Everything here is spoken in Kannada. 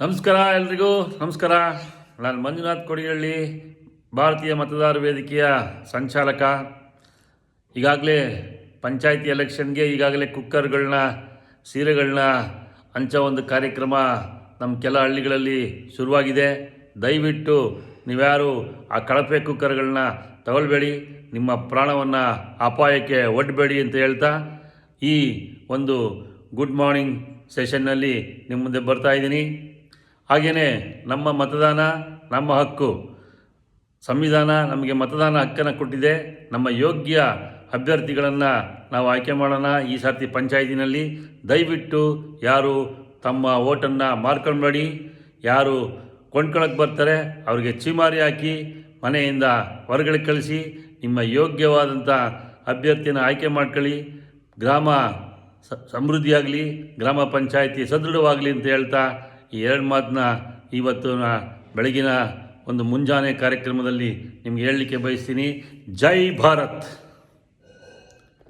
ನಮಸ್ಕಾರ ಎಲ್ರಿಗೂ ನಮಸ್ಕಾರ. ನಾನು ಮಂಜುನಾಥ್ ಕೊಡಿಹಳ್ಳಿ, ಭಾರತೀಯ ಮತದಾರ ವೇದಿಕೆಯ ಸಂಚಾಲಕ. ಈಗಾಗಲೇ ಪಂಚಾಯತಿ ಎಲೆಕ್ಷನ್ಗೆ ಈಗಾಗಲೇ ಕುಕ್ಕರ್ಗಳನ್ನ ಸೀರೆಗಳನ್ನ ಹಂಚೋ ಒಂದು ಕಾರ್ಯಕ್ರಮ ನಮ್ಮ ಕೆಲ ಹಳ್ಳಿಗಳಲ್ಲಿ ಶುರುವಾಗಿದೆ. ದಯವಿಟ್ಟು ನೀವ್ಯಾರು ಆ ಕಳಪೆ ಕುಕ್ಕರ್ಗಳನ್ನ ತಗೊಳ್ಬೇಡಿ, ನಿಮ್ಮ ಪ್ರಾಣವನ್ನು ಅಪಾಯಕ್ಕೆ ಒಡ್ಡಬೇಡಿ ಅಂತ ಹೇಳ್ತಾ ಈ ಒಂದು ಗುಡ್ ಮಾರ್ನಿಂಗ್ ಸೆಷನ್ನಲ್ಲಿ ನಿಮ್ಮ ಮುಂದೆ ಬರ್ತಾ ಇದ್ದೀನಿ. ಹಾಗೆಯೇ ನಮ್ಮ ಮತದಾನ ನಮ್ಮ ಹಕ್ಕು. ಸಂವಿಧಾನ ನಮಗೆ ಮತದಾನ ಹಕ್ಕನ್ನು ಕೊಟ್ಟಿದೆ. ನಮ್ಮ ಯೋಗ್ಯ ಅಭ್ಯರ್ಥಿಗಳನ್ನು ನಾವು ಆಯ್ಕೆ ಮಾಡೋಣ ಈ ಸರ್ತಿ ಪಂಚಾಯತಿನಲ್ಲಿ. ದಯವಿಟ್ಟು ಯಾರು ತಮ್ಮ ಓಟನ್ನು ಮಾರ್ಕೊಂಡ್ಬೇಡಿ. ಯಾರು ಕೊಂಡ್ಕೊಳ್ಳೋಕೆ ಬರ್ತಾರೆ ಅವರಿಗೆ ಚೀಮಾರಿ ಹಾಕಿ ಮನೆಯಿಂದ ಹೊರಗಡೆ ಕಳಿಸಿ ನಿಮ್ಮ ಯೋಗ್ಯವಾದಂಥ ಅಭ್ಯರ್ಥಿನ ಆಯ್ಕೆ ಮಾಡ್ಕೊಳ್ಳಿ. ಗ್ರಾಮ ಸಮೃದ್ಧಿಯಾಗಲಿ, ಗ್ರಾಮ ಪಂಚಾಯತಿ ಸದೃಢವಾಗಲಿ ಅಂತ ಹೇಳ್ತಾ ಈ ಎರಡು ಮಾತನ್ನ ಇವತ್ತು ಬೆಳಗಿನ ಒಂದು ಮುಂಜಾನೆ ಕಾರ್ಯಕ್ರಮದಲ್ಲಿ ನಿಮ್ಗೆ ಹೇಳಲಿಕ್ಕೆ ಬಯಸ್ತೀನಿ. ಜೈ ಭಾರತ್.